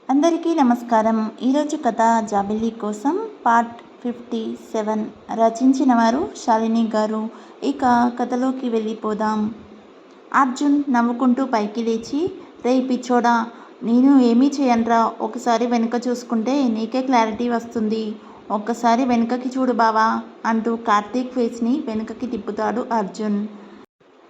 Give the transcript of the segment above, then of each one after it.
అందరికీ నమస్కారం. ఈరోజు కథ జాబిల్లి కోసం పార్ట్ 57 రచించిన వారు శాలిని గారు. ఇక కథలోకి వెళ్ళిపోదాం. అర్జున్ నవ్వుకుంటూ పైకి లేచి, రేయ్ పిచ్చోడా, నేను ఏమీ చేయనురా, ఒకసారి వెనుక చూసుకుంటే నీకే క్లారిటీ వస్తుంది, ఒక్కసారి వెనుకకి చూడు బావా అంటూ కార్తీక్ ఫేస్ని వెనుకకి తిప్పుతాడు అర్జున్.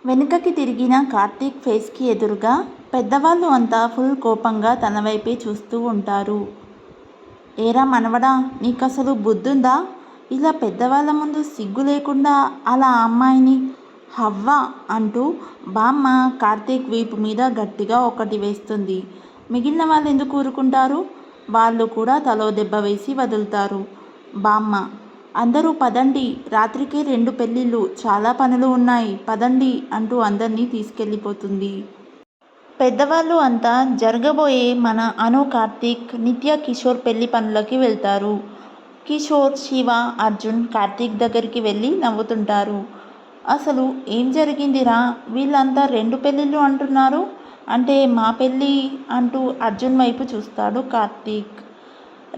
వెనుకకి తిరిగిన కార్తీక్ ఫేస్కి ఎదురుగా పెద్దవాళ్ళు అంతా ఫుల్ కోపంగా తన వైపే చూస్తూ ఉంటారు. ఏరా మనవడా, నీకసలు బుద్ధుందా? ఇలా పెద్దవాళ్ళ ముందు సిగ్గు లేకుండా అలా అమ్మాయిని హవ్వ అంటూ బామ్మ కార్తీక్ వీపు మీద గట్టిగా ఒకటి వేస్తుంది. మిగిలిన వాళ్ళు ఎందుకు ఊరుకుంటారు? వాళ్ళు కూడా తలో దెబ్బ వేసి వదులుతారు. బామ్మ, అందరూ పదండి, రాత్రికే 2 పెళ్ళిళ్ళు, చాలా పనులు ఉన్నాయి, పదండి అంటూ అందరినీ తీసుకెళ్ళిపోతుంది. పెద్దవాళ్ళు అంతా జరగబోయే మన అను, కార్తీక్, నిత్య, కిషోర్ పెళ్లి పనులకి వెళ్తారు. కిషోర్, శివ, అర్జున్ కార్తీక్ దగ్గరికి వెళ్ళి నవ్వుతుంటారు. అసలు ఏం జరిగిందిరా, వీళ్ళంతా 2 పెళ్ళిళ్ళు అంటున్నారు, అంటే మా పెళ్ళి అంటూ అర్జున్ వైపు చూస్తాడు కార్తీక్.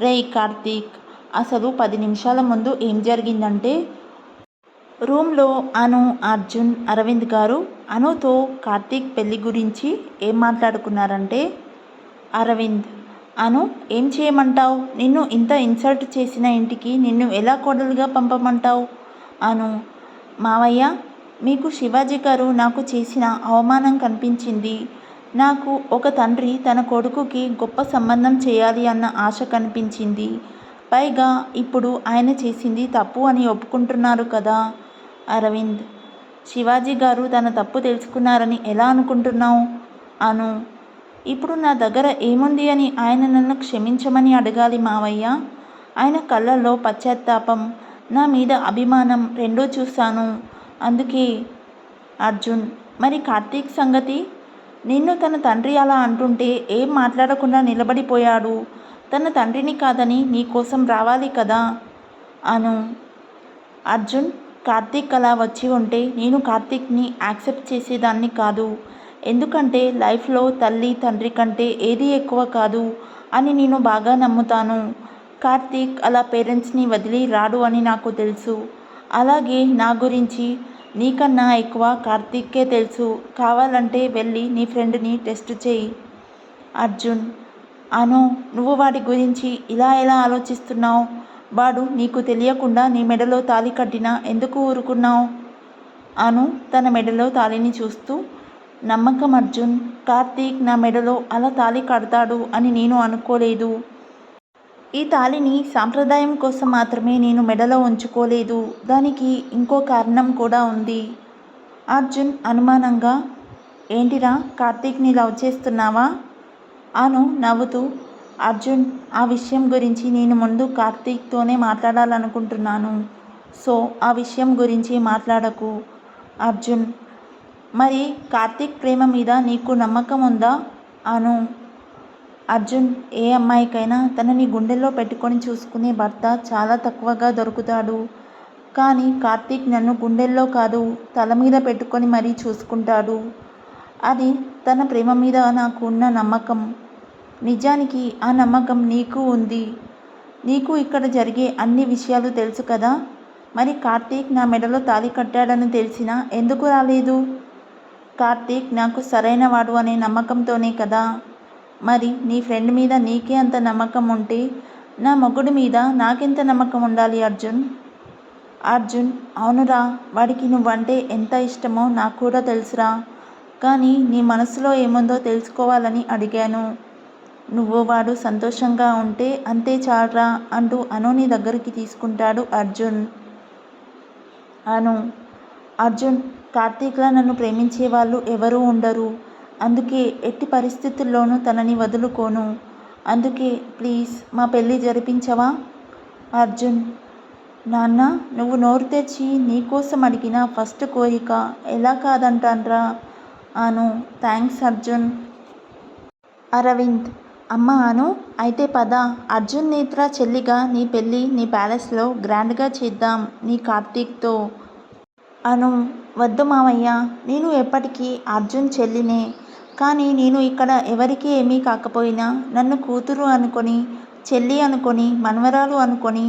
రేయ్ కార్తీక్, అసలు 10 నిమిషాల ముందు ఏం జరిగిందంటే, రూమ్లో అను, అర్జున్, అరవింద్ గారు అనుతో కార్తీక్ పెళ్లి గురించి ఏం మాట్లాడుకున్నారంటే, అరవింద్, అను ఏం చేయమంటావు? నిన్ను ఇంత ఇన్సల్ట్ చేసిన ఇంటికి నిన్ను ఎలా కోడలుగా పంపమంటావు? అను, మావయ్య, మీకు శివాజీ గారు నాకు చేసిన అవమానం కనిపించింది. నాకు ఒక తండ్రి తన కొడుకుకి గొప్ప సంబంధం చేయాలి అన్న ఆశ కనిపించింది. పైగా ఇప్పుడు ఆయన చేసింది తప్పు అని ఒప్పుకుంటున్నారు కదా. అరవింద్, శివాజీ గారు తన తప్పు తెలుసుకున్నారని ఎలా అనుకుంటున్నావు? అను, ఇప్పుడు నా దగ్గర ఏముంది అని ఆయన నన్ను క్షమించమని అడగాలి మావయ్య. ఆయన కళ్ళల్లో పశ్చాత్తాపం, నా మీద అభిమానం రెండూ చూశాను, అందుకే. అర్జున్, మరి కార్తీక్ సంగతి? నిన్ను తన తండ్రి అలా అంటుంటే ఏం మాట్లాడకుండా నిలబడిపోయాడు. తన తండ్రిని కాదని నీ కోసం రావాలి కదా. అను, అర్జున్, కార్తీక్ అలా వచ్చి ఉంటే నేను కార్తీక్ని యాక్సెప్ట్ చేసేదాన్ని కాదు. ఎందుకంటే లైఫ్లో తల్లి తండ్రి కంటే ఏది ఎక్కువ కాదు అని నేను బాగా నమ్ముతాను. కార్తీక్ అలా పేరెంట్స్ని వదిలి రాడు అని నాకు తెలుసు. అలాగే నా గురించి నీకన్నా ఎక్కువ కార్తీక్కే తెలుసు. కావాలంటే వెళ్ళి నీ ఫ్రెండ్ని టెస్ట్ చేయి. అర్జున్, అను, నువ్వు వాడి గురించి ఇలా ఎలా ఆలోచిస్తున్నావు? వాడు నీకు తెలియకుండా నీ మెడలో తాళి కట్టినా ఎందుకు ఊరుకున్నావు? అను తన మెడలో తాళిని చూస్తూ, నమ్మకం అర్జున్, కార్తీక్ నా మెడలో అలా తాళి కడతాడు అని నేను అనుకోలేదు. ఈ తాళిని సాంప్రదాయం కోసం మాత్రమే నేను మెడలో ఉంచుకోలేదు, దానికి ఇంకో కారణం కూడా ఉంది. అర్జున్ అనుమానంగా, ఏంటిరా, కార్తీక్ని లవ్ చేస్తున్నావా? అను నవ్వుతూ, అర్జున్, ఆ విషయం గురించి నేను ముందు కార్తీక్తోనే మాట్లాడాలనుకుంటున్నాను, సో ఆ విషయం గురించి మాట్లాడకు. అర్జున్, మరి కార్తీక్ ప్రేమ మీద నీకు నమ్మకం ఉందా? అను, అర్జున్, ఏ అమ్మాయికైనా తనని గుండెల్లో పెట్టుకొని చూసుకునే భర్త చాలా తక్కువగా దొరుకుతాడు. కానీ కార్తీక్ నన్ను గుండెల్లో కాదు, తల మీద పెట్టుకొని మరీ చూసుకుంటాడు. అది తన ప్రేమ మీద నాకు ఉన్న నమ్మకం. నిజానికి ఆ నమ్మకం నీకు ఉంది. నీకు ఇక్కడ జరిగే అన్ని విషయాలు తెలుసు కదా. మరి కార్తీక్ నా మెడలో తాళి కట్టాడని తెలిసినా ఎందుకు రాలేదు? కార్తీక్ నాకు సరైన వాడు అనే నమ్మకంతోనే కదా. మరి నీ ఫ్రెండ్ మీద నీకే అంత నమ్మకం ఉంటే నా మొగుడి మీద నాకెంత నమ్మకం ఉండాలి అర్జున్? అర్జున్, అవునురా, వాడికి నువ్వంటే ఎంత ఇష్టమో నాకు కూడా తెలుసురా. కానీ నీ మనసులో ఏముందో తెలుసుకోవాలని అడిగాను. నువ్వు వాడు సంతోషంగా ఉంటే అంతే చాలరా అంటూ అనుని దగ్గరికి తీసుకుంటాడు అర్జున్. అను, అర్జున్, కార్తీక్లా నన్ను ప్రేమించే వాళ్ళు ఎవరూ ఉండరు. అందుకే ఎట్టి పరిస్థితుల్లోనూ తనని వదులుకోను. అందుకే ప్లీజ్ మా పెళ్ళి జరిపించవా? అర్జున్, నాన్న, నువ్వు నోరు తెచ్చి నీకోసం అడిగిన ఫస్ట్ కోరిక ఎలా కాదంటాన్రా? అను, థ్యాంక్స్ అర్జున్. అరవింద్, అమ్మ అను, అయితే పద, అర్జున్ నేత్ర చెల్లిగా నీ పెళ్ళి నీ ప్యాలెస్లో గ్రాండ్గా చేద్దాం, నీ కార్తీక్తో. అను, వద్దు మావయ్య, నేను ఎప్పటికీ అర్జున్ చెల్లినే. కానీ నేను ఇక్కడ ఎవరికీ ఏమీ కాకపోయినా నన్ను కూతురు అనుకొని, చెల్లి అనుకొని, మనవరాలు అనుకొని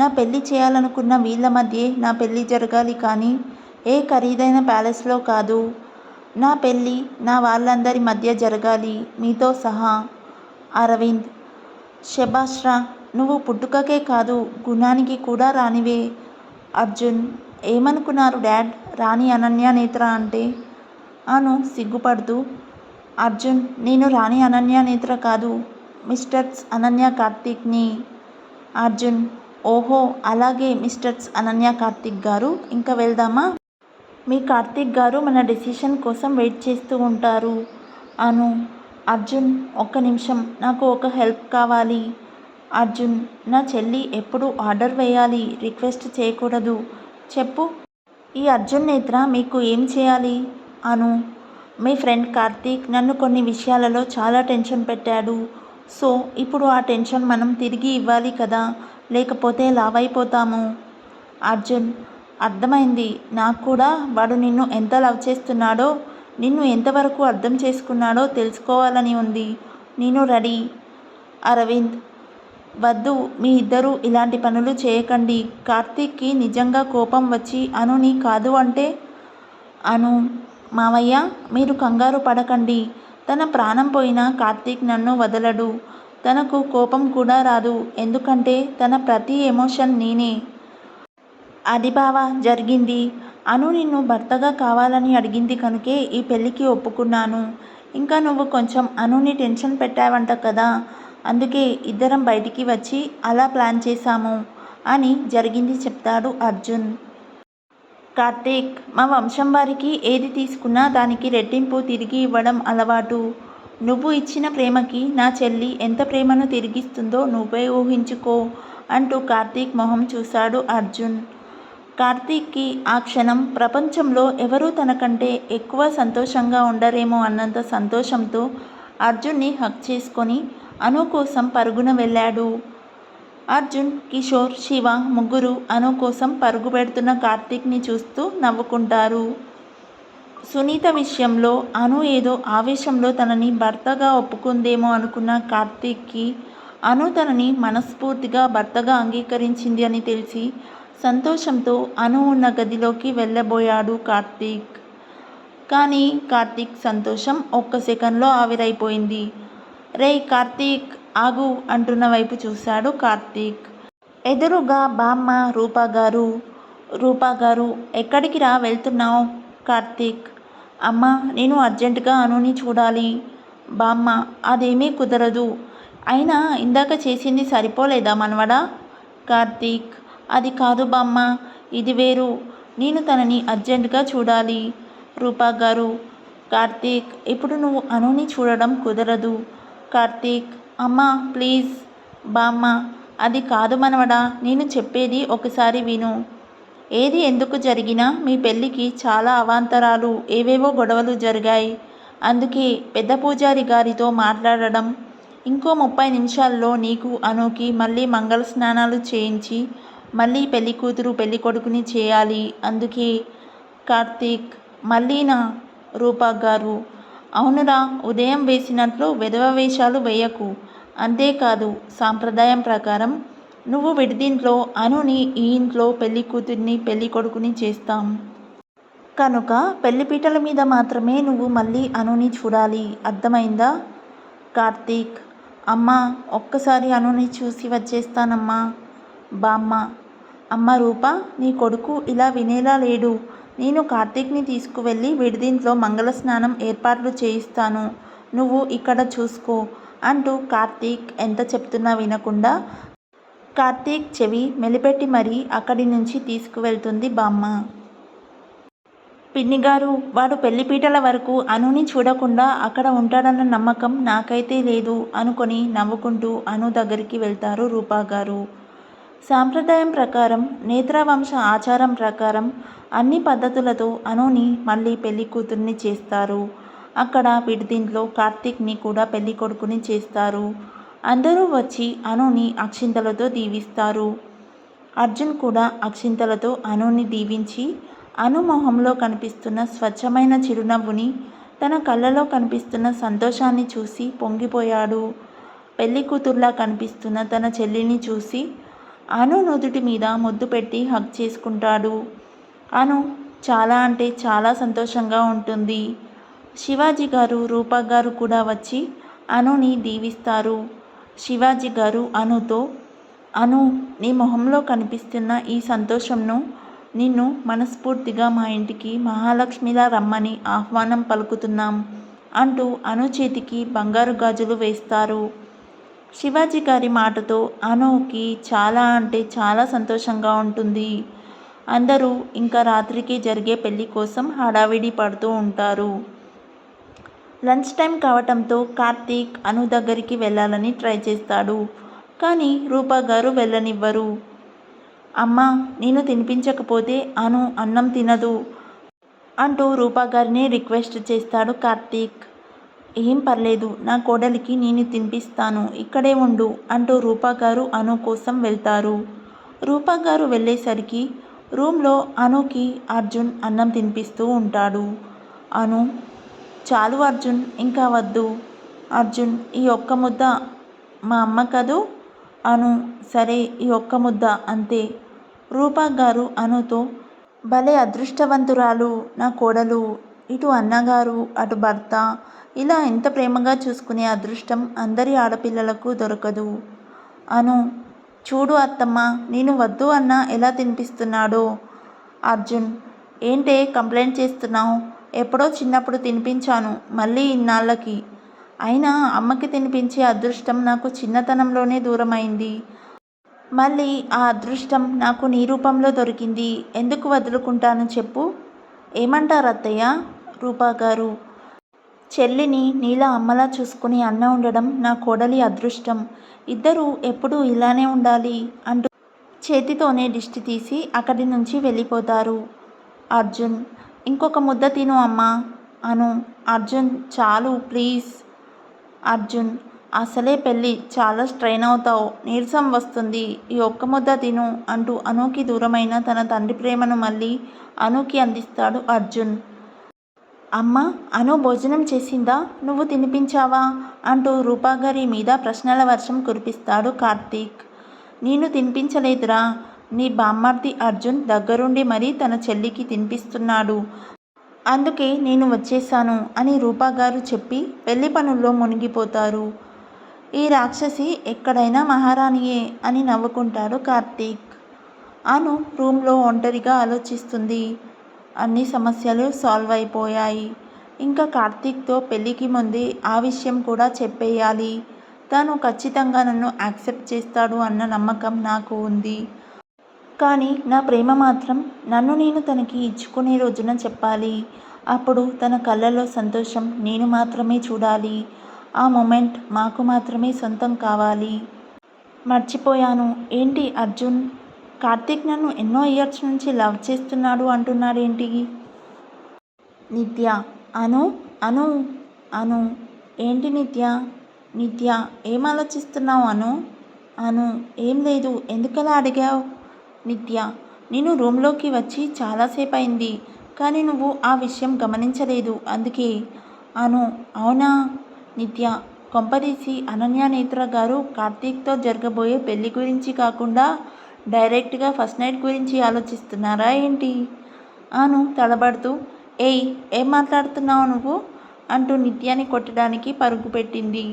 నా పెళ్లి చేయాలనుకున్న వీళ్ళ మధ్యే నా పెళ్లి జరగాలి కానీ ఏ ఖరీదైన ప్యాలెస్లో కాదు. నా పెళ్ళి నా వాళ్ళందరి మధ్య జరగాలి, మీతో సహా. అరవింద్: శభాష్రా, నువ్వు పుట్టుకకే కాదు గుణానికి కూడా రానివే. అర్జున్: ఏమనుకున్నారు డాడ్ రాణి అనన్య నేత్ర అంటే? అను సిగ్గుపడుతూ. అర్జున్: నేను రాణి అనన్య నేత్ర కాదు, మిస్టర్స్ అనన్య కార్తీక్ని. అర్జున్: ఓహో అలాగే మిస్టర్స్ అనన్య కార్తీక్ గారు, ఇంకా వెళ్దామా? మీ కార్తీక్ గారు మన డెసిషన్ కోసం వెయిట్ చేస్తూ ఉంటారు. అను: అర్జున్ ఒక్క నిమిషం, నాకు ఒక హెల్ప్ కావాలి. అర్జున్: నా చెల్లి ఎప్పుడు ఆర్డర్ వేయాలి, రిక్వెస్ట్ చేయకూడదు. చెప్పు. ఈ అర్జున్ నేత్ర మీకు ఏం చేయాలి? అను: మీ ఫ్రెండ్ కార్తీక్ నన్ను కొన్ని విషయాలలో చాలా టెన్షన్ పెట్టాడు. సో ఇప్పుడు ఆ టెన్షన్ మనం తిరిగి ఇవ్వాలి కదా, లేకపోతే లావైపోతాము. అర్జున్: అర్థమైంది. నాకు కూడా వాడు నిన్ను ఎంత లవ్ చేస్తున్నాడో, నిన్ను ఎంతవరకు అర్థం చేసుకున్నాడో తెలుసుకోవాలని ఉంది. నేను రెడీ. అరవింద్: వద్దు, మీ ఇద్దరూ ఇలాంటి పనులు చేయకండి. కార్తీక్కి నిజంగా కోపం వచ్చి అనుని కాదు అంటే? అను: మావయ్య మీరు కంగారు పడకండి. తన ప్రాణం పోయినా కార్తీక్ నన్ను వదలడు. తనకు కోపం కూడా రాదు, ఎందుకంటే తన ప్రతి ఎమోషన్ నేనే. అది బావా జరిగింది. అను నిన్ను భర్తగా కావాలని అడిగింది కనుకే ఈ పెళ్ళికి ఒప్పుకున్నాను. ఇంకా నువ్వు కొంచెం అనుని టెన్షన్ పెట్టావంట కదా, అందుకే ఇద్దరం బయటికి వచ్చి అలా ప్లాన్ చేశాము అని జరిగింది చెప్తాడు అర్జున్. కార్తీక్: మా వంశం వారికి ఏది తీసుకున్నా దానికి రెట్టింపు తిరిగి ఇవ్వడం అలవాటు. నువ్వు ఇచ్చిన ప్రేమకి నా చెల్లి ఎంత ప్రేమను తిరిగిస్తుందో నువ్వే ఊహించుకో అంటూ కార్తీక్ మొహం చూశాడు అర్జున్. కార్తీక్కి ఆ క్షణం ప్రపంచంలో ఎవరూ తనకంటే ఎక్కువ సంతోషంగా ఉండరేమో అన్నంత సంతోషంతో అర్జున్ని హగ్ చేసుకొని అను కోసం పరుగున వెళ్ళాడు. అర్జున్, కిషోర్, శివ ముగ్గురు అను కోసం పరుగు పెడుతున్న కార్తీక్ని చూస్తూ నవ్వుకుంటారు. సునీత విషయంలో అను ఏదో ఆవేశంలో తనని భర్తగా ఒప్పుకుందేమో అనుకున్న కార్తీక్కి అను తనని మనస్ఫూర్తిగా భర్తగా అంగీకరించింది అని తెలిసి సంతోషంతో అను ఉన్న గదిలోకి వెళ్ళబోయాడు కార్తీక్. కానీ కార్తీక్ సంతోషం ఒక్క సెకండ్లో ఆవిరైపోయింది. రేయ్ కార్తీక్ ఆగు అంటున్న వైపు చూశాడు కార్తీక్. ఎదురుగా బామ్మ రూపా గారు. రూపా గారు: ఎక్కడికి రా వెళ్తున్నావు? కార్తీక్: అమ్మా నేను అర్జెంటుగా అనుని చూడాలి. బామ్మ: అదేమీ కుదరదు. అయినా ఇందాక చేసింది సరిపోలేదా మనవడా? కార్తీక్: అది కాదు బామ్మ, ఇది వేరు. నేను తనని అర్జెంటుగా చూడాలి. రూపా గారు: కార్తీక్ ఇప్పుడు నువ్వు అనుని చూడడం కుదరదు. కార్తీక్: అమ్మా ప్లీజ్. బామ్మ: అది కాదు మనవడా, నేను చెప్పేది ఒకసారి విను. ఏది ఎందుకు జరిగినా మీ పెళ్ళికి చాలా అవాంతరాలు, ఏవేవో గొడవలు జరిగాయి. అందుకే పెద్ద పూజారి గారితో మాట్లాడడం, ఇంకో 30 నిమిషాల్లో నీకు అనుకి మళ్ళీ మంగళ స్నానాలు చేయించి మళ్ళీ పెళ్లి కూతురు పెళ్లి కొడుకుని చేయాలి. అందుకే. కార్తీక్: మళ్ళీనా? రూపా గారు: అవునురా, ఉదయం వేసినట్లు వెధవ వేషాలు వేయకు. అంతేకాదు, సాంప్రదాయం ప్రకారం నువ్వు విడిదింట్లో అనుని ఈ ఇంట్లో పెళ్లి కూతుర్ని పెళ్లి కొడుకుని చేస్తాం. కనుక పెళ్లిపీటల మీద మాత్రమే నువ్వు మళ్ళీ అనుని చూడాలి. అర్థమైందా? కార్తీక్: అమ్మా ఒక్కసారి అనుని చూసి వచ్చేస్తానమ్మా. బామ్మ: అమ్మ రూపా, నీ కొడుకు ఇలా వినేలా లేడు. నేను కార్తీక్ని తీసుకువెళ్ళి విడిదింట్లో మంగళస్నానం ఏర్పాట్లు చేయిస్తాను, నువ్వు ఇక్కడ చూసుకో అంటూ కార్తీక్ ఎంత చెప్తున్నా వినకుండా కార్తీక్ చెవి మెలిపెట్టి మరీ అక్కడి నుంచి తీసుకువెళ్తుంది బామ్మ. పిన్నిగారు, వాడు పెళ్లిపీటల వరకు అనుని చూడకుండా అక్కడ ఉంటాడన్న నమ్మకం నాకైతే లేదు అనుకొని నవ్వుకుంటూ అను దగ్గరికి వెళ్తారు రూపాగారు. సాంప్రదాయం ప్రకారం, నేత్రవంశ ఆచారం ప్రకారం అన్ని పద్ధతులతో అనుని మళ్ళీ పెళ్లి కూతుర్ని చేస్తారు. అక్కడ విడిదింట్లో కార్తీక్ని కూడా పెళ్లి కొడుకుని చేస్తారు. అందరూ వచ్చి అనుని అక్షింతలతో దీవిస్తారు. అర్జున్ కూడా అక్షింతలతో అనుని దీవించి అను మొహంలో కనిపిస్తున్న స్వచ్ఛమైన చిరునవ్వుని తన కళ్ళలో కనిపిస్తున్న సంతోషాన్ని చూసి పొంగిపోయాడు. పెళ్లి కూతుర్లా కనిపిస్తున్న తన చెల్లిని చూసి అను నుదుటి మీద ముద్దు పెట్టి హగ్ చేసుకుంటాడు. అను చాలా అంటే చాలా సంతోషంగా ఉంటుంది. శివాజీ గారు, రూపా గారు కూడా వచ్చి అనుని దీవిస్తారు. శివాజీ గారు అనుతో, అను, నీ మొహంలో కనిపిస్తున్న ఈ సంతోషంను నిన్ను మనస్ఫూర్తిగా మా ఇంటికి మహాలక్ష్మిలా రమ్మని ఆహ్వానం పలుకుతున్నాం అంటూ అను చేతికి బంగారు గాజులు వేస్తారు. శివాజీ గారి మాటతో అనుకి చాలా అంటే చాలా సంతోషంగా ఉంటుంది. అందరూ ఇంకా రాత్రికి జరిగే పెళ్లి కోసం హడావిడి పడుతూ ఉంటారు. లంచ్ టైం కావటంతో కార్తీక్ అను దగ్గరికి వెళ్ళాలని ట్రై చేస్తాడు. కానీ రూపా గారు వెళ్ళనివ్వరు. అమ్మా, నేను తినిపించకపోతే అను అన్నం తినదు అంటూ రూపా గారిని రిక్వెస్ట్ చేస్తాడు కార్తీక్. ఏం పర్లేదు, నా కోడలికి నేను తినిపిస్తాను, ఇక్కడే ఉండు అంటూ రూపా గారు అను కోసం వెళ్తారు. రూపా గారు వెళ్ళేసరికి రూమ్లో అనుకి అర్జున్ అన్నం తినిపిస్తూ ఉంటాడు. అను, చాలు అర్జున్, ఇంకా వద్దు. అర్జున్, ఈ ఒక్క ముద్ద మా అమ్మ కదూ. అను, సరే, ఈ ఒక్క ముద్ద అంతే. రూపా గారు అనుతో, భలే అదృష్టవంతురాలు నా కోడలు. ఇటు అన్నగారు, అటు భర్త, ఇలా ఎంత ప్రేమగా చూసుకునే అదృష్టం అందరి ఆడపిల్లలకు దొరకదు. అను, చూడు అత్తమ్మ, నేను వద్దు అన్నా ఎలా తినిపిస్తున్నాడో. అర్జున్, ఏంటే కంప్లైంట్ చేస్తున్నావు? ఎప్పుడో చిన్నప్పుడు తినిపించాను, మళ్ళీ ఇన్నాళ్ళకి. అయినా అమ్మకి తినిపించే అదృష్టం నాకు చిన్నతనంలోనే దూరమైంది. మళ్ళీ ఆ అదృష్టం నాకు నీ రూపంలో దొరికింది. ఎందుకు వదులుకుంటాను చెప్పు? ఏమంటారు అత్తయ్య? రూపా గారు, చెల్లిని నీలా అమ్మలా చూసుకుని అన్న ఉండడం నా కోడలి అదృష్టం. ఇద్దరూ ఎప్పుడూ ఇలానే ఉండాలి అంటూ చేతితోనే దిష్టి తీసి అక్కడి నుంచి వెళ్ళిపోతారు. అర్జున్, ఇంకొక ముద్ద తిను అమ్మా. అను, అర్జున్ చాలు ప్లీజ్. అర్జున్, అసలే పెళ్ళి, చాలా స్ట్రెయిన్ అవుతావు, నీరసం వస్తుంది, ఈ ఒక్క ముద్ద తిను అంటూ అనుకి దూరమైన తన తండ్రి ప్రేమను మళ్ళీ అనుకి అందిస్తాడు అర్జున్. అమ్మ, అను భోజనం చేసిందా? నువ్వు తినిపించావా అంటూ రూపాగారి మీద ప్రశ్నల వర్షం కురిపిస్తాడు కార్తీక్. నేను తినిపించలేదురా, నీ బామ్మర్ది అర్జున్ దగ్గరుండి మరీ తన చెల్లికి తినిపిస్తున్నాడు, అందుకే నేను వచ్చేశాను అని రూపాగారు చెప్పి పెళ్లి పనుల్లో మునిగిపోతారు. ఈ రాక్షసి ఎక్కడైనా మహారాణియే అని నవ్వుకుంటాడు కార్తీక్. అను రూమ్లో ఒంటరిగా ఆలోచిస్తుంది. అన్ని సమస్యలు సాల్వ్ అయిపోయాయి. ఇంకా కార్తీక్తో పెళ్ళికి ముందే ఆ విషయం కూడా చెప్పేయాలి. తను ఖచ్చితంగా నన్ను యాక్సెప్ట్ చేస్తాడు అన్న నమ్మకం నాకు ఉంది. కానీ నా ప్రేమ మాత్రం నన్ను నేను తనకి ఇచ్చుకునే రోజున చెప్పాలి. అప్పుడు తన కళ్ళలో సంతోషం నేను మాత్రమే చూడాలి. ఆ మూమెంట్ మాకు మాత్రమే సొంతం కావాలి. మర్చిపోయాను. ఏంటి అర్జున్, కార్తీక్ నన్ను ఎన్నో ఇయర్స్ నుంచి లవ్ చేస్తున్నాడు అంటున్నాడేంటి? నిత్య, అను, అను, అను, ఏంటి నిత్య? నిత్య, ఏం ఆలోచిస్తున్నావు అను? అను, ఏం లేదు, ఎందుకలా అడిగావు? నిత్య, నేను రూమ్లోకి వచ్చి చాలాసేపు అయింది, కానీ నువ్వు ఆ విషయం గమనించలేదు, అందుకే. అను, అవునా? నిత్య, కొంపదీసి అనన్య నేత్ర గారు కార్తీక్తో జరగబోయే పెళ్లి గురించి కాకుండా డైరెక్ట్గా ఫస్ట్ నైట్ గురించి ఆలోచిస్తున్నారా ఏంటి? అను తడబడుతూ, ఏయ్, ఏం మాట్లాడుతున్నావు నువ్వు అంటూ నిత్యాని కొట్టడానికి పరుగు పెట్టింది.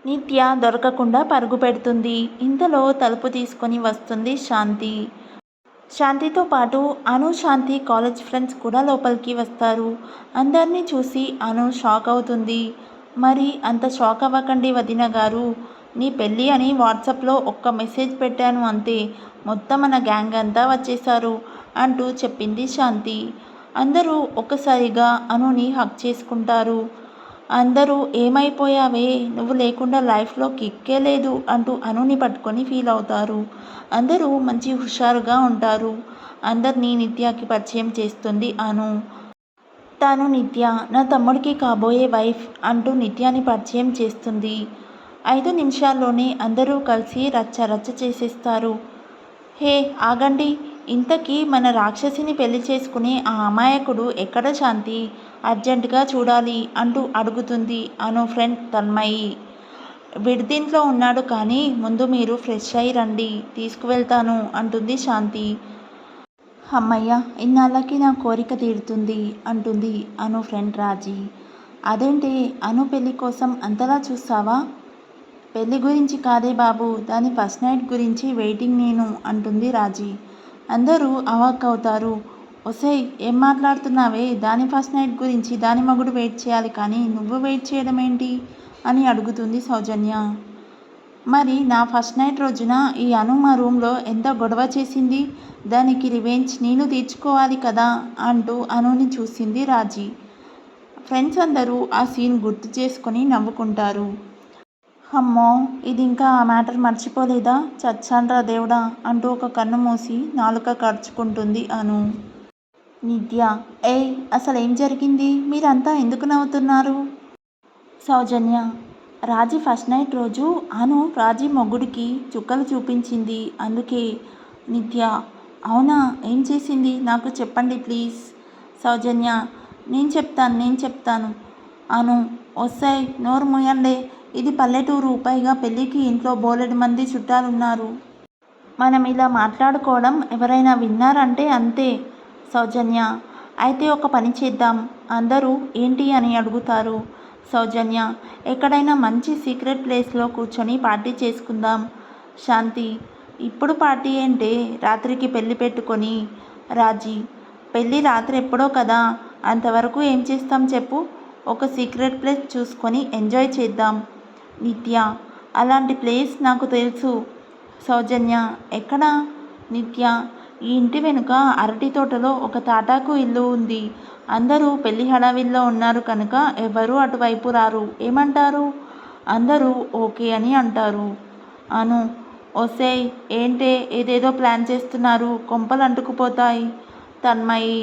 నిత్య దొరకకుండా పరుగు పెడుతుంది. ఇంతలో తలుపు తీసుకొని వస్తుంది శాంతి. శాంతితో పాటు అను, శాంతి కాలేజ్ ఫ్రెండ్స్ కూడా లోపలికి వస్తారు. అందరినీ చూసి అను షాక్ అవుతుంది. మరి అంత షాక్ అవ్వకండి వదిన గారు, నీ పెళ్ళి అని వాట్సాప్లో ఒక్క మెసేజ్ పెట్టాను అంతే, మొత్తం మన గ్యాంగ్ అంతా వచ్చేశారు అంటూ చెప్పింది శాంతి. అందరూ ఒక్కసారిగా అనుని హగ్ చేసుకుంటారు. అందరూ ఏమైపోయావే, నువ్వు లేకుండా లైఫ్లో కిక్కే లేదు అంటూ అనుని పట్టుకొని ఫీల్ అవుతారు. అందరూ మంచి హుషారుగా ఉంటారు. అందరినీ నిత్యకి పరిచయం చేస్తుంది అను. తాను నిత్య, నా తమ్ముడికి కాబోయే వైఫ్ అంటూ నిత్యాని పరిచయం చేస్తుంది. 5 నిమిషాల్లోనే అందరూ కలిసి రచ్చ రచ్చ చేసేస్తారు. హే ఆగండి, ఇంతకీ మన రాక్షసిని పెళ్లి చేసుకునే ఆ అమాయకుడు ఎక్కడ శాంతి? అర్జెంటుగా చూడాలి అంటూ అడుగుతుంది అను ఫ్రెండ్ తన్మయి. విడిదింట్లో ఉన్నాడు కానీ ముందు మీరు ఫ్రెష్ అయి రండి, తీసుకువెళ్తాను అంటుంది శాంతి. అమ్మయ్య, ఇన్నాళ్ళకి నా కోరిక తీరుతుంది అంటుంది అను ఫ్రెండ్ రాజీ. అదేంటి అను పెళ్లి కోసం అంతలా చూస్తావా? పెళ్లి గురించి కాదే బాబు, దాని ఫస్ట్ నైట్ గురించి వెయిటింగ్ నేను అంటుంది రాజీ. అందరూ అవాక్కవుతారు. ఒసేయ్, ఏం మాట్లాడుతున్నావే? దాని ఫస్ట్ నైట్ గురించి దాని మగుడు వెయిట్ చేయాలి కానీ నువ్వు వెయిట్ చేయడం ఏంటి అని అడుగుతుంది సౌజన్య. మరి నా ఫస్ట్ నైట్ రోజున ఈ అను మా రూమ్లో ఎంత గొడవ చేసింది, దానికి రివెంజ్ నేను తీర్చుకోవాలి కదా అంటూ అనుని చూసింది రాజీ. ఫ్రెండ్స్ అందరూ ఆ సీన్ గుర్తు చేసుకొని నవ్వుకుంటారు. అమ్మో, ఇది ఇంకా ఆ మ్యాటర్ మర్చిపోలేదా? చచ్చాన్రా దేవుడా అంటూ ఒక కన్ను మూసి నాలుక కరుచుకుంటుంది అను. నిత్య, ఏయ్ అసలేం జరిగింది? మీరంతా ఎందుకు నవ్వుతున్నారు? సౌజన్య, రాజీ ఫస్ట్ నైట్ రోజు అను రాజీ మొగుడికి చుక్కలు చూపించింది, అందుకే. నిత్య, అవునా? ఏం చేసింది? నాకు చెప్పండి ప్లీజ్. సౌజన్య, నేను చెప్తాను. అను, ఒసేయ్ నోరు మూయండే, ఇది పల్లెటూరు, పైగా పెళ్ళికి ఇంట్లో బోలెడు మంది చుట్టాలున్నారు. మనం ఇలా మాట్లాడుకోవడం ఎవరైనా విన్నారంటే అంతే. సౌజన్య, అయితే ఒక పని చేద్దాం. అందరూ ఏంటి అని అడుగుతారు. సౌజన్య, ఎక్కడైనా మంచి సీక్రెట్ ప్లేస్లో కూర్చొని పార్టీ చేసుకుందాం. శాంతి, ఇప్పుడు పార్టీ ఏంటే, రాత్రికి పెళ్ళి పెట్టుకొని. రాజీ, పెళ్ళి రాత్రి ఎప్పుడో కదా, అంతవరకు ఏం చేస్తాం చెప్పు? ఒక సీక్రెట్ ప్లేస్ చూసుకొని ఎంజాయ్ చేద్దాం. నిత్య, అలాంటి ప్లేస్ నాకు తెలుసు. సౌజన్య, ఎక్కడా? నిత్య, ఈ ఇంటి వెనుక అరటి తోటలో ఒక తాటాకు ఇల్లు ఉంది. అందరూ పెళ్లి హడావిల్లో ఉన్నారు కనుక ఎవరూ అటువైపు రారు. ఏమంటారు? అందరూ ఓకే అని అంటారు. అను, ఒసేయ్ ఏంటే ఏదేదో ప్లాన్ చేస్తున్నారు, కొంపలు అంటుకుపోతాయి. తన్మయి,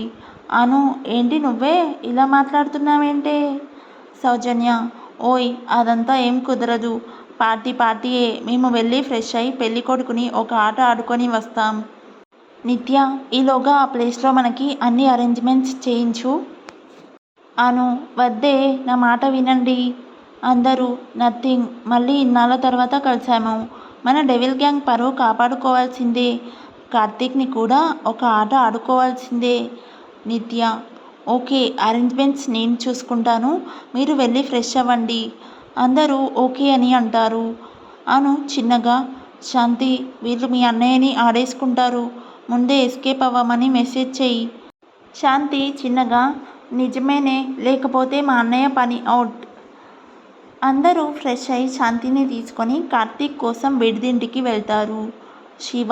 అను, ఏంటి నువ్వే ఇలా మాట్లాడుతున్నావేంటే? సౌజన్య, ఓయ్ అదంతా ఏం కుదరదు. పార్టీయే. మేము వెళ్ళి ఫ్రెష్ అయి పెళ్లి కొడుకుని ఒక ఆట ఆడుకొని వస్తాం. నిత్య, ఈలోగా ఆ ప్లేస్లో మనకి అన్ని అరేంజ్మెంట్స్ చేయించు. అను, వద్దే, నా మాట వినండి. అందరూ, నథింగ్, మళ్ళీ ఇన్నాళ్ళ తర్వాత కలిసాము. మన డెవిల్ గ్యాంగ్ పరువు కాపాడుకోవాల్సిందే. కార్తీక్ని కూడా ఒక ఆట ఆడుకోవాల్సిందే. నిత్య, ఓకే, అరేంజ్మెంట్స్ నేను చూసుకుంటాను, మీరు వెళ్ళి ఫ్రెష్ అవ్వండి. అందరూ ఓకే అని అంటారు. అను చిన్నగా, శాంతి, వీళ్ళు మీ అన్నయ్యని ఆడేసుకుంటారు, ముందే ఎస్కేప్ అవ్వమని మెసేజ్ చెయ్యి. శాంతి చిన్నగా, నిజమేనే, లేకపోతే మా అన్నయ్య పని అవుట్. అందరూ ఫ్రెష్ అయి శాంతిని తీసుకొని కార్తీక్ కోసం విడిదింటికి వెళ్తారు. శివ,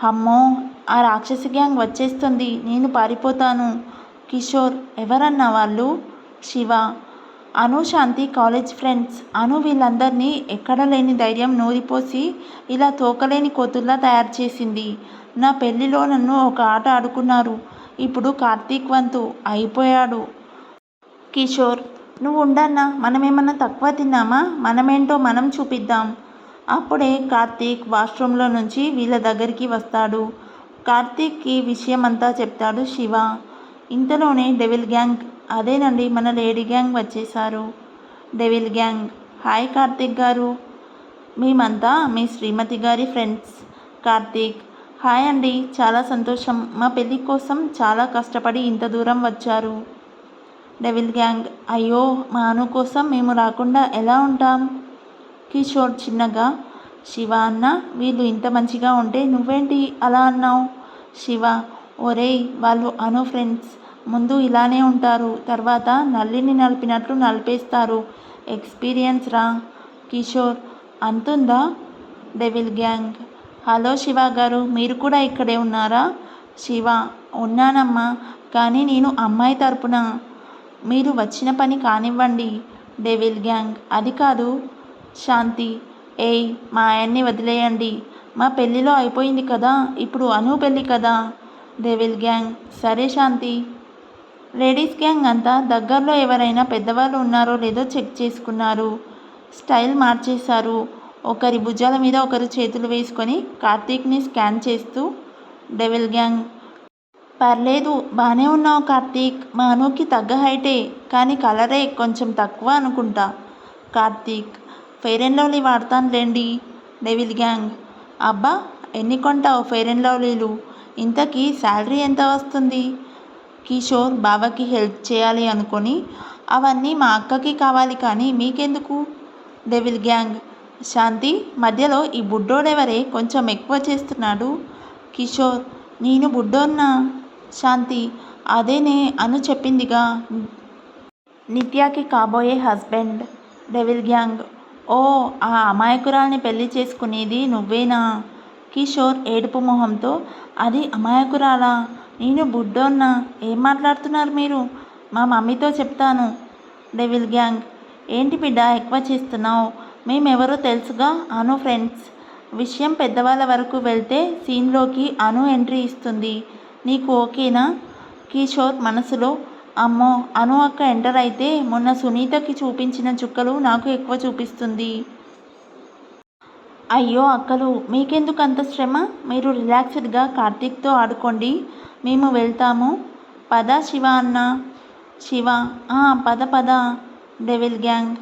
అమ్మో, ఆ రాక్షసి గ్యాంగ్ వచ్చేస్తుంది, నేను పారిపోతాను. కిషోర్, ఎవరన్నా వాళ్ళు? శివ, అను శాంతి కాలేజ్ ఫ్రెండ్స్. అను వీళ్ళందరినీ ఎక్కడ లేని ధైర్యం నూరిపోసి ఇలా తోకలేని కోతుల్లా తయారు చేసింది. నా పెళ్లిలో నన్ను ఒక ఆట ఆడుకున్నారు, ఇప్పుడు కార్తీక్ వంతు అయిపోయాడు. కిషోర్, నువ్వు ఉండన్నా, మనమేమన్నా తక్కువ తిన్నామా? మనమేంటో మనం చూపిద్దాం. అప్పుడే కార్తీక్ వాష్రూమ్లో నుంచి వీళ్ళ దగ్గరికి వస్తాడు. కార్తీక్కి విషయమంతా చెప్తాడు శివ. ఇంతలోనే డెవిల్ గ్యాంగ్, అదేనండి మన లేడీ గ్యాంగ్ వచ్చేశారు. డెవిల్ గ్యాంగ్, హాయ్ కార్తీక్ గారు, మేమంతా మీ శ్రీమతి గారి ఫ్రెండ్స్. కార్తీక్, హాయ్ అండి, చాలా సంతోషం, మా పెళ్ళి కోసం చాలా కష్టపడి ఇంత దూరం వచ్చారు. డెవిల్ గ్యాంగ్, అయ్యో, మా అను కోసం మేము రాకుండా ఎలా ఉంటాం? కిషోర్ చిన్నగా, శివ అన్న, వీళ్ళు ఇంత మంచిగా ఉంటే నువ్వేంటి అలా అన్నావు? శివ, ఒరేయ్, వాళ్ళు అను ఫ్రెండ్స్, ముందు ఇలానే ఉంటారు, తర్వాత నల్లిని నలిపినట్లు నలిపేస్తారు, ఎక్స్పీరియన్స్ రా. కిషోర్, అంతుందా? డెవిల్ గ్యాంగ్, హలో శివ గారు, మీరు కూడా ఇక్కడే ఉన్నారా? శివ, ఉన్నానమ్మా, కానీ నేను అమ్మాయి తరపున. మీరు వచ్చిన పని కానివ్వండి. డెవిల్ గ్యాంగ్, అది కాదు. శాంతి, ఏయ్, మా ఆయన్ని వదిలేయండి, మా పెళ్ళిలో అయిపోయింది కదా, ఇప్పుడు అను పెళ్ళి కదా. డెవిల్ గ్యాంగ్, సరే శాంతి. లేడీస్ గ్యాంగ్ అంతా దగ్గరలో ఎవరైనా పెద్దవాళ్ళు ఉన్నారో లేదో చెక్ చేసుకున్నారు. స్టైల్ మార్చేశారు. ఒకరి భుజాల మీద ఒకరు చేతులు వేసుకొని కార్తీక్ని స్కాన్ చేస్తూ, డెవిల్ గ్యాంగ్. పర్లేదు, బానే ఉన్నావు కార్తీక్. మా అనుకి తగ్గ హైటే, కానీ కలరే కొంచెం తక్కువ అనుకుంటా. కార్తీక్. ఫెయిర్ అండ్ లవ్లీ వాడతానులేండి. Devil gang. అబ్బా, ఎన్ని కొంటావు ఫెయిర్ అండ్ లవ్లీలు? ఇంతకీ శాలరీ ఎంత వస్తుంది? కిషోర్ బావకి హెల్ప్ చేయాలి అనుకొని, అవన్నీ మా అక్కకి కావాలి కానీ మీకెందుకు? Devil gang. శాంతి, మధ్యలో ఈ బుడ్డోడెవరే కొంచెం ఎక్కువ చేస్తున్నాడు? కిషోర్. నేను బుడ్డోన్నా? శాంతి. అదేనే అను చెప్పిందిగా, నిత్యాకి కాబోయే హస్బెండ్. Devil gang. ఓ, ఆ అమాయకురాల్ని పెళ్లి చేసుకునేది నువ్వేనా? కిషోర్ ఏడుపు మొహంతో. అది అమాయకురాలా? నేను బుడ్డోన్నా? ఏం మాట్లాడుతున్నారు మీరు? మా మమ్మీతో చెప్తాను. Devil gang. ఏంటి బిడ్డ ఎక్కువ చేస్తున్నావు? మేమెవరో తెలుసుగా, అను ఫ్రెండ్స్. విషయం పెద్దవాళ్ళ వరకు వెళ్తే సీన్లోకి అను ఎంట్రీ ఇస్తుంది. నీకు ఓకేనా? కిషోర్ మనసులో, అమ్మో, అను అక్క ఎంటర్ అయితే మొన్న సునీతకి చూపించిన చుక్కలు నాకు ఎక్కువ చూపిస్తుంది. అయ్యో అక్కలు, మీకెందుకు అంత శ్రమ? మీరు రిలాక్స్డ్గా కార్తీక్తో ఆడుకోండి, మేము వెళ్తాము. పద శివ అన్న. శివ. పద పద. Devil gang.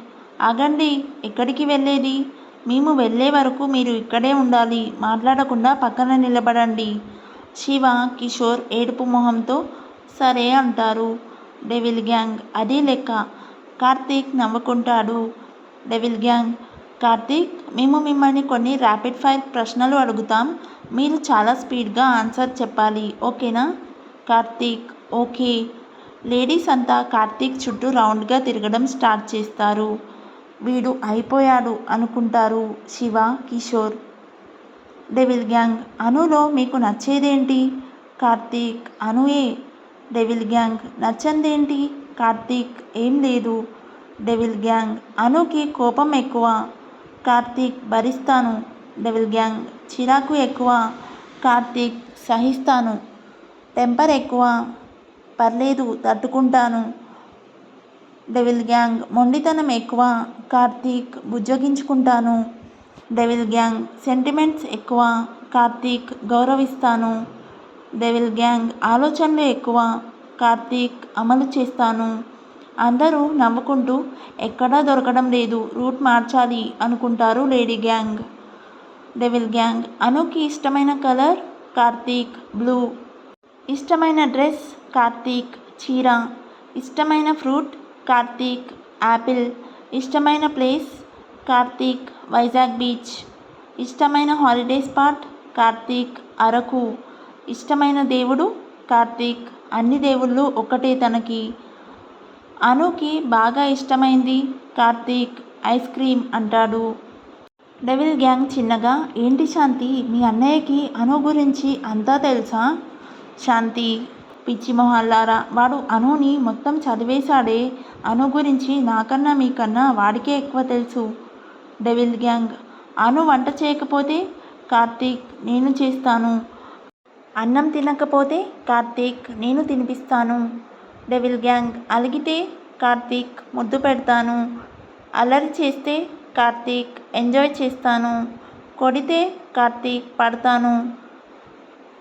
ఆగండి, ఎక్కడికి వెళ్ళేది? మేము వెళ్ళే వరకు మీరు ఇక్కడే ఉండాలి, మాట్లాడకుండా పక్కన నిలబడండి. శివ, కిషోర్ ఏడుపు మొహంతో సరే అంటారు. Devil gang. అదీ లెక్క. కార్తీక్ నవ్వుకుంటాడు. Devil gang. కార్తీక్, మేము మిమ్మల్ని కొన్ని ర్యాపిడ్ ఫైర్ ప్రశ్నలు అడుగుతాం, మీరు చాలా స్పీడ్గా ఆన్సర్ చెప్పాలి, ఓకేనా? కార్తీక్. ఓకే. లేడీస్ అంతా కార్తీక్ చుట్టూ రౌండ్గా తిరగడం స్టార్ట్ చేస్తారు. వీడు అయిపోయాడు అనుకుంటారు శివ, కిషోర్. Devil gang. అనులో మీకు నచ్చేదేంటి? కార్తీక్. అనుయే. Devil gang. నచ్చందేంటి? కార్తీక్. ఏం లేదు. Devil gang. అనుకి కోపం ఎక్కువ. కార్తీక్. భరిస్తాను. Devil gang. చిరాకు ఎక్కువ. కార్తీక్. సహిస్తాను. టెంపర్ ఎక్కువ. పర్లేదు, తట్టుకుంటాను. Devil gang. మొండితనం ఎక్కువ. కార్తీక్. బుజ్జగించుకుంటాను. Devil gang. సెంటిమెంట్స్ ఎక్కువ. కార్తీక్. గౌరవిస్తాను. Devil gang. ఆలోచనలు ఎక్కువ. కార్తీక్. అమలు చేస్తాను. అందరూ నవ్వుకుంటూ ఎక్కడా దొరకడం లేదు, రూట్ మార్చాలి అనుకుంటారు లేడీ గ్యాంగ్. Devil gang. అనుకి ఇష్టమైన కలర్? కార్తీక్. బ్లూ. ఇష్టమైన డ్రెస్? కార్తీక్. చీర. ఇష్టమైన ఫ్రూట్? కార్తీక్. యాపిల్. ఇష్టమైన ప్లేస్? కార్తీక్. వైజాగ్ బీచ్. ఇష్టమైన హాలిడే స్పాట్? కార్తీక్. అరకు. ఇష్టమైన దేవుడు? కార్తీక్. అన్ని దేవుళ్ళు ఒక్కటే తనకి. అనుకి బాగా ఇష్టమైంది? కార్తీక్. ఐస్ క్రీమ్ అంటాడు. డెవిల్ గ్యాంగ్ చిన్నగా. ఏంటి శాంతి, మీ అన్నయ్యకి అను గురించి అంతా తెలుసా? శాంతి. పిచ్చి మొహాల్లారా, వాడు అనుని మొత్తం చదివేశాడే. అను గురించి నాకన్నా మీకన్నా వాడికే ఎక్కువ తెలుసు. Devil gang. అను వంట చేయకపోతే? కార్తీక్. నేను చేస్తాను. అన్నం తినకపోతే? కార్తీక్. నేను తినిపిస్తాను. Devil gang. అలిగితే? కార్తీక్. ముద్దు పెడతాను. అల్లరి చేస్తే? కార్తీక్. ఎంజాయ్ చేస్తాను. కొడితే? కార్తీక్. పడతాను.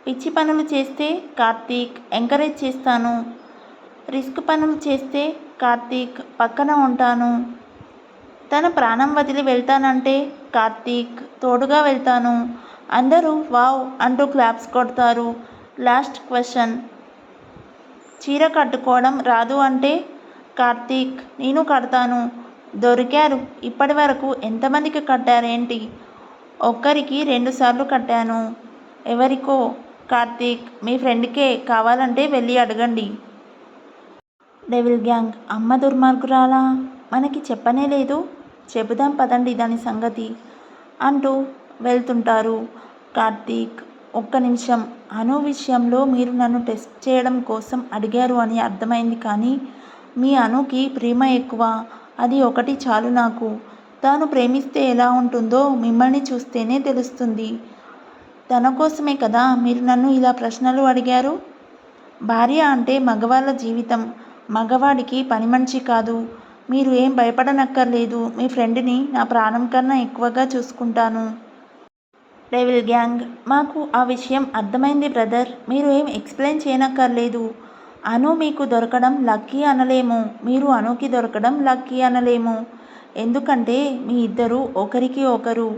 పిచ్చి పనులు చేస్తే? కార్తీక్. ఎంకరేజ్ చేస్తాను. రిస్క్ పనులు చేస్తే? కార్తీక్. పక్కన ఉంటాను. తన ప్రాణం వదిలి వెళ్తానంటే? కార్తీక్. తోడుగా వెళ్తాను. అందరూ వావ్ అంటూ క్లాప్స్ కొడతారు. Last question. చీర కట్టుకోవడం రాదు అంటే? కార్తీక్. నేను కడతాను. దొరికారు. ఇప్పటి వరకు ఎంతమందికి కట్టారేంటి? ఒక్కరికి 2 సార్లు కట్టాను. ఎవరికో? కార్తీక్. మీ ఫ్రెండ్కే, కావాలంటే వెళ్ళి అడగండి. Devil gang. అమ్మ దుర్మార్గురాలా, మనకి చెప్పనే లేదు. చెబుదాం పదండి దాని సంగతి అంటూ వెళ్తుంటారు. కార్తీక్. ఒక్క నిమిషం. అను విషయంలో మీరు నన్ను టెస్ట్ చేయడం కోసం అడిగారు అని అర్థమైంది, కానీ మీ అనుకి ప్రేమ ఎక్కువ, అది ఒకటి చాలు నాకు. తాను ప్రేమిస్తే ఎలా ఉంటుందో మిమ్మల్ని చూస్తేనే తెలుస్తుంది. తన కోసమే కదా మీరు నన్ను ఇలా ప్రశ్నలు అడిగారు. భార్య అంటే మగవాళ్ళ జీవితం, మగవాడికి పని మనిషి కాదు. మీరు ఏం భయపడనక్కర్లేదు. మీ ఫ్రెండ్ని నా ప్రాణం కన్నా ఎక్కువగా చూసుకుంటాను. డెవిల్ గ్యాంగ్, మాకు ఆ విషయం అర్థమైంది బ్రదర్. మీరు ఏం ఎక్స్ప్లెయిన్ చేయనక్కర్లేదు. అను మీకు దొరకడం లక్కీ అనలేము, మీరు అనుకి దొరకడం లక్కీ అనలేము. ఎందుకంటే మీ ఇద్దరు ఒకరికి ఒకరు.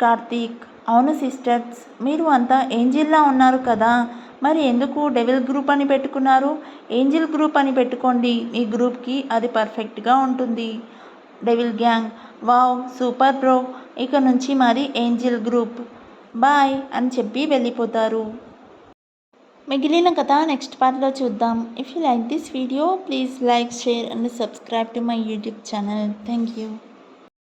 కార్తీక్, అవును సిస్టర్స్, మీరు అంతా ఏంజిల్లా ఉన్నారు కదా, మరి ఎందుకు డెవిల్ గ్రూప్ అని పెట్టుకున్నారు? ఏంజిల్ గ్రూప్ అని పెట్టుకోండి, మీ గ్రూప్కి అది పర్ఫెక్ట్గా ఉంటుంది. Devil gang, wow super bro, ఇక నుంచి మాది ఏంజిల్ గ్రూప్, బాయ్ అని చెప్పి వెళ్ళిపోతారు. మిగిలిన కథ నెక్స్ట్ పార్ట్లో చూద్దాం. If you like this video please like, share and subscribe to my YouTube channel. Thank you.